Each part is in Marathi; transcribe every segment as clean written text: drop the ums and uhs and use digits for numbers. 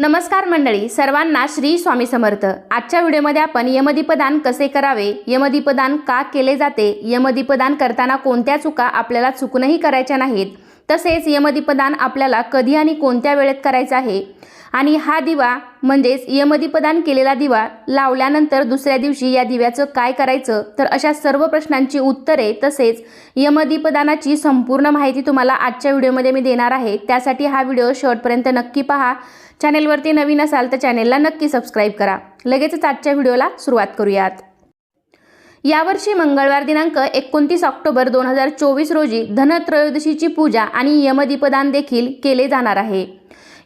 नमस्कार मंडळी, सर्वांना श्री स्वामी समर्थ। आजच्या व्हिडिओमध्ये आपण यमदीपदान कसे करावे, यमदीपदान का केले जाते, यमदीपदान करताना कोणत्या चुका आपल्याला चुकूनही करायच्या नाहीत, तसेच यमदीपदान आपल्याला कधी आणि कोणत्या वेळेत करायचा आहे आणि हा दिवा म्हणजेच यमदीपदान केलेला दिवा लावल्यानंतर दुसऱ्या दिवशी या दिव्याचं काय करायचं, तर अशा सर्व प्रश्नांची उत्तरे तसेच यमदीपदानाची संपूर्ण माहिती तुम्हाला आजच्या व्हिडिओमध्ये मी देणार आहे। त्यासाठी हा व्हिडिओ शेवटपर्यंत नक्की पहा। चॅनेलवरती नवीन असाल तर चॅनेलला नक्की सबस्क्राइब करा। लगेचच आजच्या व्हिडिओला सुरुवात करूयात। यावर्षी मंगळवार दिनांक 29 ऑक्टोबर 2024 रोजी धनत्रयोदशीची पूजा आणि यमदीपदान देखील केले जाणार आहे।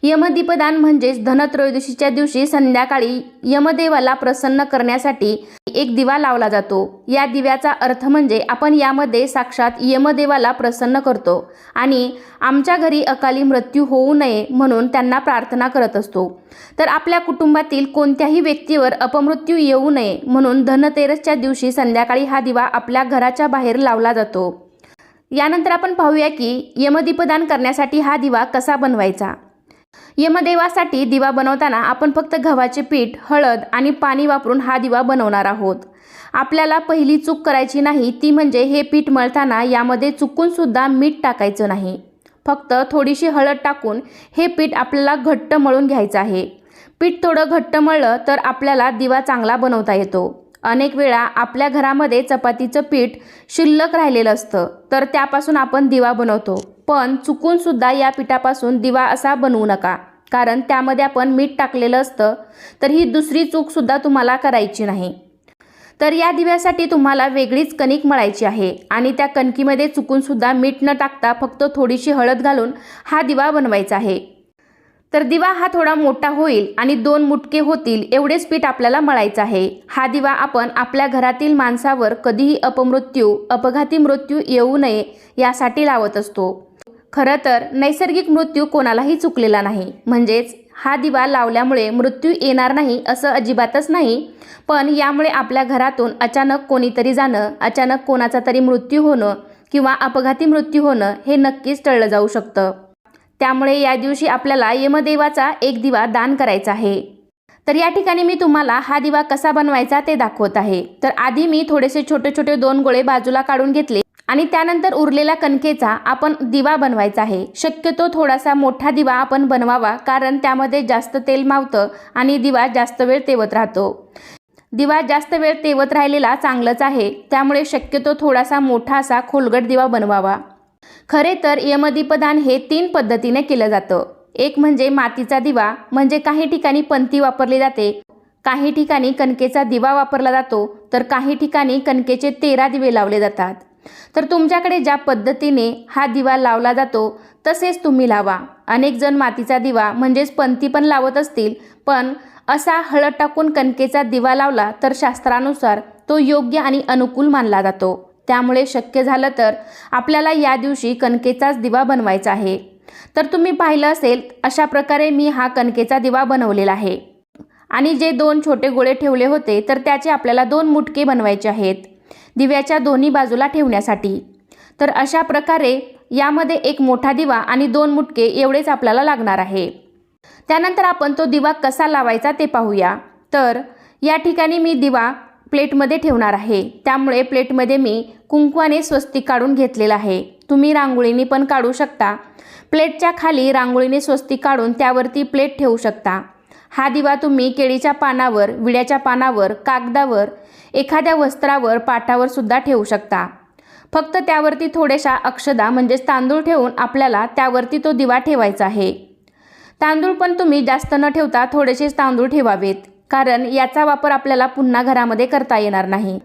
यमदीपदान म्हणजेच धनत्रयोदशीच्या दिवशी संध्याकाळी यमदेवाला प्रसन्न करण्यासाठी एक दिवा लावला जातो। या दिव्याचा अर्थ म्हणजे आपण यामध्ये साक्षात यमदेवाला प्रसन्न करतो आणि आमच्या घरी अकाली मृत्यू होऊ नये म्हणून त्यांना प्रार्थना करत असतो। तर आपल्या कुटुंबातील कोणत्याही व्यक्तीवर अपमृत्यू येऊ नये म्हणून धनतेरसच्या दिवशी संध्याकाळी हा दिवा आपल्या घराच्या बाहेर लावला जातो। यानंतर आपण पाहूया की यमदीपदान करण्यासाठी हा दिवा कसा बनवायचा। यमदेवासाठी दिवा बनवताना आपण फक्त गव्हाचे पीठ, हळद आणि पाणी वापरून हा दिवा बनवणार आहोत। आपल्याला पहिली चूक करायची नाही ती म्हणजे हे पीठ मळताना यामध्ये चुकून सुद्धा मीठ टाकायचं नाही। फक्त थोडीशी हळद टाकून हे पीठ आपल्याला घट्ट मळून घ्यायचं आहे। पीठ थोडं घट्ट मळलं तर आपल्याला दिवा चांगला बनवता येतो। अनेक वेळा आपल्या घरामध्ये चपातीचं पीठ शिल्लक राहिलेलं असतं तर त्यापासून आपण दिवा बनवतो, पण चुकून सुद्धा या पिठापासून दिवा असा बनवू नका, कारण त्यामध्ये आपण मीठ टाकलेलं असतं। तर ही दुसरी चूक सुद्धा तुम्हाला करायची नाही। तर या दिव्यासाठी तुम्हाला वेगळीच कणिक मळायची आहे आणि त्या कणकीमध्ये चुकून सुद्धा मीठ न टाकता फक्त थोडीशी हळद घालून हा दिवा बनवायचा आहे। तर दिवा हा थोडा मोठा होईल आणि 2 मुटके होतील एवढेच पीठ आपल्याला मळायचं आहे। हा दिवा आपण आपल्या घरातील माणसावर कधीही अपघाती मृत्यू येऊ नये यासाठी लावत असतो। खरं तर नैसर्गिक मृत्यू कोणालाही चुकलेला नाही, म्हणजेच हा दिवा लावल्यामुळे मृत्यू येणार नाही असं अजिबातच नाही, पण यामुळे आपल्या घरातून अचानक कोणीतरी जाणं, अचानक कोणाचा तरी मृत्यू होणं किंवा अपघाती मृत्यू होणं हे नक्कीच टळलं जाऊ शकतं। त्यामुळे या दिवशी आपल्याला यमदेवाचा एक दिवा दान करायचा आहे। तर या ठिकाणी मी तुम्हाला हा दिवा कसा बनवायचा ते दाखवत आहे। तर आधी मी थोडेसे छोटे छोटे 2 गोळे बाजूला काढून घेतले आणि त्यानंतर उरलेल्या कणकेचा आपण दिवा बनवायचा आहे। शक्यतो थोडासा मोठा दिवा आपण बनवावा, कारण त्यामध्ये जास्त तेल मावतं आणि दिवा जास्त वेळ तेवत राहतो। दिवा जास्त वेळ तेवत राहिलेला चांगलंच आहे, त्यामुळे शक्यतो थोडासा मोठा असा खोलगट दिवा बनवावा। खरे तर यमदीपदान हे 3 पद्धतीने केलं जातं। एक म्हणजे मातीचा दिवा, म्हणजे काही ठिकाणी पंती वापरली जाते, काही ठिकाणी कणकेचा दिवा वापरला जातो, तर काही ठिकाणी कणकेचे 13 दिवे लावले जातात। तर तुमच्याकडे ज्या पद्धतीने हा दिवा लावला जातो तसेच तुम्ही लावा। अनेक जण मातीचा दिवा म्हणजेच पंती पण लावत असतील, पण असा हळद टाकून कणकेचा दिवा लावला तर शास्त्रानुसार तो योग्य आणि अनुकूल मानला जातो। त्यामुळे शक्य झालं तर आपल्याला या दिवशी कणकेचाच दिवा बनवायचा आहे। तर तुम्ही पाहिलं असेल अशा प्रकारे मी हा कणकेचा दिवा बनवलेला आहे आणि जे 2 छोटे गोळे ठेवले होते तर त्याचे आपल्याला 2 मुटके बनवायचे आहेत दिव्याच्या दोन्ही बाजूला ठेवण्यासाठी। तर अशा प्रकारे यामध्ये एक मोठा दिवा आणि 2 मुटके एवढेच आपल्याला लागणार आहे। त्यानंतर आपण तो दिवा कसा लावायचा ते पाहूया। तर या ठिकाणी मी दिवा प्लेटमध्ये ठेवणार आहे, त्यामुळे प्लेटमध्ये मी कुंकवाने स्वस्तिक काढून घेतलेला आहे। तुम्ही रांगोळीने पण काढू शकता। प्लेटच्या खाली रांगोळीने स्वस्तिक काढून त्यावरती प्लेट ठेवू शकता। हा दिवा तुम्ही केळीच्या पानावर, विड्याच्या पानावर, कागदावर, एखाद्या वस्त्रावर, पाटावर सुद्धा ठेवू शकता। फक्त त्यावरती थोड्याशा अक्षदा म्हणजेच तांदूळ ठेवून आपल्याला त्यावरती तो दिवा ठेवायचा आहे। तांदूळ पण तुम्ही जास्त न ठेवता थोडेसेच तांदूळ ठेवावेत, कारण याचा वापर आपल्याला पुन्हा घरामध्ये करता येणार नाही।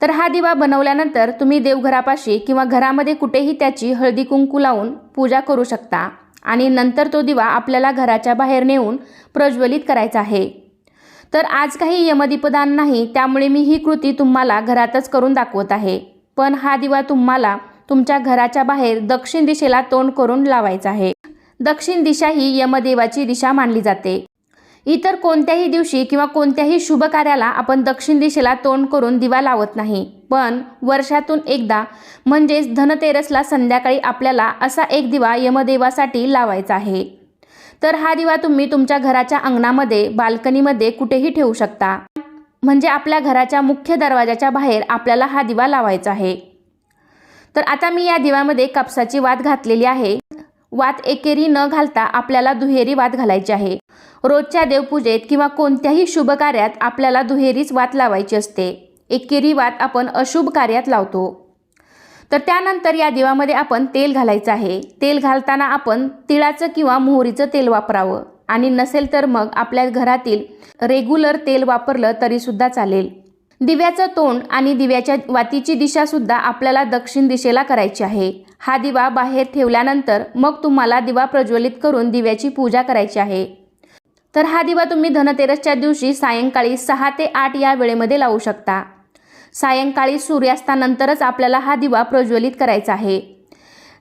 तर हा दिवा बनवल्यानंतर तुम्ही देवघरापाशी किंवा घरामध्ये कुठेही त्याची हळदी कुंकू लावून पूजा करू शकता आणि नंतर तो दिवा आपल्याला घराच्या बाहेर नेऊन प्रज्वलित करायचा आहे। तर आज काही यमदीपदान नाही, त्यामुळे मी ही कृती तुम्हाला घरातच करून दाखवत आहे, पण हा दिवा तुम्हाला तुमच्या घराच्या बाहेर दक्षिण दिशेला तोंड करून लावायचा आहे। दक्षिण दिशा ही यमदेवाची दिशा मानली जाते। इतर कोणत्याही दिवशी किंवा कोणत्याही शुभ कार्याला आपण दक्षिण दिशेला तोंड करून दिवा लावत नाही, पण वर्षातून एकदा म्हणजेच धनतेरसला संध्याकाळी आपल्याला असा एक दिवा यमदेवासाठी लावायचा आहे। तर हा दिवा तुम्ही तुमच्या घराच्या अंगणामध्ये, बाल्कनीमध्ये कुठेही ठेवू शकता. म्हणजे आपल्या घराच्या मुख्य दरवाजाच्या बाहेर आपल्याला हा दिवा लावायचा आहे. तर आता मी या दिव्यामध्ये कापसाची वात घातलेली आहे. वात एकेरी न घालता आपल्याला दुहेरी वात घालायची आहे. रोजच्या देवपूजेत किंवा कोणत्याही शुभ कार्यात आपल्याला दुहेरीच वात लावायची असते. एकेरी वात आपण अशुभ कार्यात लावतो. तर त्यानंतर या दिव्यामध्ये आपण तेल घालायचं आहे. तेल घालताना आपण तिळाचं किंवा मोहरीचं तेल वापरावं आणि नसेल तर मग आपल्या घरातील रेग्युलर तेल वापरलं तरी सुद्धा चालेल. दिव्याचं तोंड आणि दिव्याच्या वातीची दिशा सुद्धा आपल्याला दक्षिण दिशेला करायची आहे. हा दिवा बाहेर ठेवल्यानंतर मग तुम्हाला दिवा प्रज्वलित करून दिव्याची पूजा करायची आहे. तर हा दिवा तुम्ही धनतेरसच्या दिवशी सायंकाळी 6 ते 8 या वेळेमध्ये लावू शकता. सायंकाळी सूर्यास्तानंतरच आपल्याला हा दिवा प्रज्वलित करायचा आहे.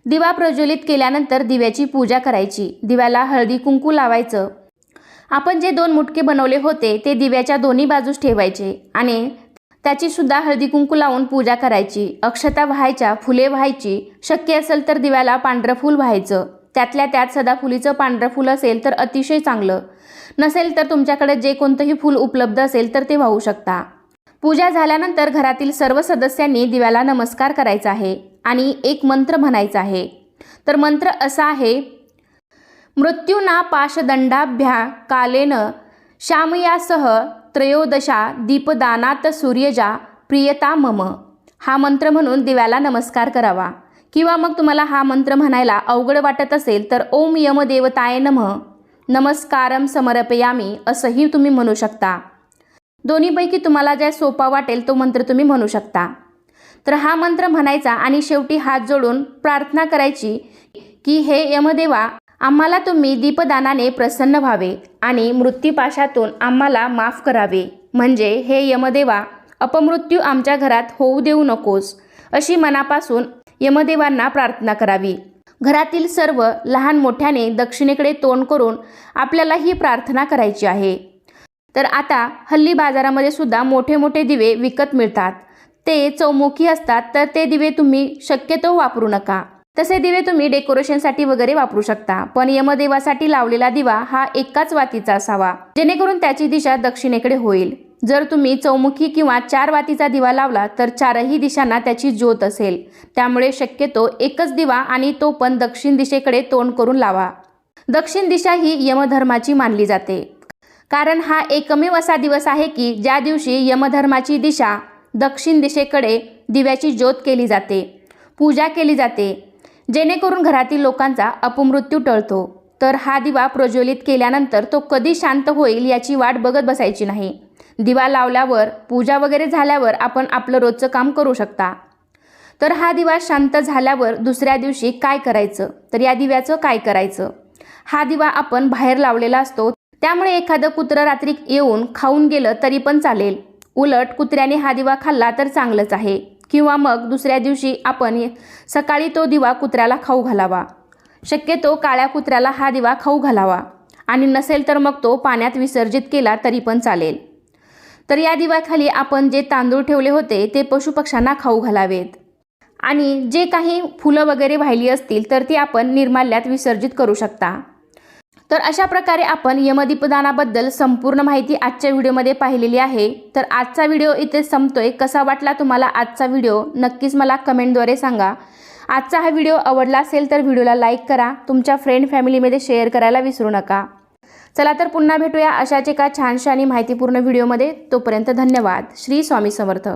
दिवा प्रज्वलित केल्यानंतर दिव्याची पूजा करायची. दिव्याला हळदी कुंकू लावायचं. आपण जे 2 मुटके बनवले होते ते दिव्याच्या दोन्ही बाजूस ठेवायचे आणि त्याची सुद्धा हळदी कुंकू लावून पूजा करायची. अक्षता व्हायच्या, फुले व्हायची. शक्य असेल तर दिव्याला पांढरं फूल व्हायचं. त्यातल्या त्यात सदाफुलीचं पांढरं फूल असेल तर अतिशय चांगलं. नसेल तर तुमच्याकडे जे कोणतंही फूल उपलब्ध असेल तर ते वाहू शकता. पूजा झाल्यानंतर घरातील सर्व सदस्यांनी दिव्याला नमस्कार करायचा आहे आणि एक मंत्र म्हणायचा आहे. तर मंत्र असा आहे, मृत्यूना पाशदंडाभ्या कालेन श्यामयासह त्रयोदशा दीपदानात सूर्यजा प्रियता मम. हा मंत्र म्हणून दिव्याला नमस्कार करावा. किंवा मग तुम्हाला हा मंत्र म्हणायला अवघड वाटत असेल तर ओम यमदेवताय नमः नमस्कारम समर्पयामी असंही तुम्ही म्हणू शकता. दोन्हीपैकी तुम्हाला जे सोपा वाटेल तो मंत्र तुम्ही म्हणू शकता. तर हा मंत्र म्हणायचा आणि शेवटी हात जोडून प्रार्थना करायची की हे यमदेवा, आम्हाला तुम्ही दीपदानाने प्रसन्न व्हावे आणि मृत्यूपाशातून आम्हाला माफ करावे. म्हणजे हे यमदेवा, अपमृत्यू आमच्या घरात होऊ देऊ नकोस, अशी मनापासून यमदेवांना प्रार्थना करावी. घरातील सर्व लहान मोठ्याने दक्षिणेकडे तोंड करून आपल्याला ही प्रार्थना करायची आहे. तर आता हल्ली बाजारामध्ये सुद्धा मोठे मोठे दिवे विकत मिळतात. ते चौमुखी असतात, तर ते दिवे तुम्ही शक्यतो वापरू नका. तसे दिवे तुम्ही डेकोरेशनसाठी वगैरे वापरू शकता. पण यमदेवासाठी लावलेला दिवा हा एकाच वातीचा असावा, जेणेकरून त्याची दिशा दक्षिणेकडे होईल. जर तुम्ही चौमुखी किंवा 4 वातीचा दिवा लावला तर 4ही दिशांना त्याची ज्योत असेल. त्यामुळे शक्यतो एकच दिवा आणि तो पण दक्षिण दिशेकडे तोंड करून लावा. दक्षिण दिशा ही यमधर्माची मानली जाते. कारण हा एकमेव असा दिवस आहे की ज्या दिवशी यमधर्माची दिशा दक्षिण दिशेकडे दिव्याची ज्योत केली जाते, पूजा केली जाते, जेणेकरून घरातील लोकांचा अपमृत्यू टळतो. तर हा दिवा प्रज्वलित केल्यानंतर तो कधी शांत होईल याची वाट बघत बसायची नाही. दिवा लावल्यावर, पूजा वगैरे झाल्यावर आपण आपलं रोजचं काम करू शकता. तर हा दिवा शांत झाल्यावर दुसऱ्या दिवशी काय करायचं? तर या दिव्याचं काय करायचं? हा दिवा आपण बाहेर लावलेला असतो, त्यामुळे एखादं कुत्रं रात्री येऊन खाऊन गेलं तरी पण चालेल. उलट कुत्र्याने हा दिवा खाल्ला तर चांगलंच आहे. किंवा मग दुसऱ्या दिवशी आपण सकाळी तो दिवा कुत्र्याला खाऊ घालावा. शक्यतो काळ्या कुत्र्याला हा दिवा खाऊ घालावा आणि नसेल तर मग तो पाण्यात विसर्जित केला तरी पण चालेल. तर या दिव्याखाली आपण जे तांदूळ ठेवले होते ते पशुपक्ष्यांना खाऊ घालावेत. आणि जे काही फुलं वगैरे वाहिली असतील तर ती आपण निर्माल्यात विसर्जित करू शकता. तर अशा प्रकारे आपण यमदीपदानाबद्दल संपूर्ण माहिती आजच्या व्हिडिओमध्ये पाहिलेली आहे. तर आजचा व्हिडिओ इथे संपतोय. कसा वाटला तुम्हाला आजचा व्हिडिओ नक्कीच मला कमेंटद्वारे सांगा. आजचा हा व्हिडिओ आवडला असेल तर व्हिडिओला लाईक करा, तुमच्या फ्रेंड फॅमिलीमध्ये शेअर करायला विसरू नका. चला तर पुन्हा भेटूया अशाच एका छानशा आणि माहितीपूर्ण व्हिडिओमध्ये. तोपर्यंत धन्यवाद. श्री स्वामी समर्थ.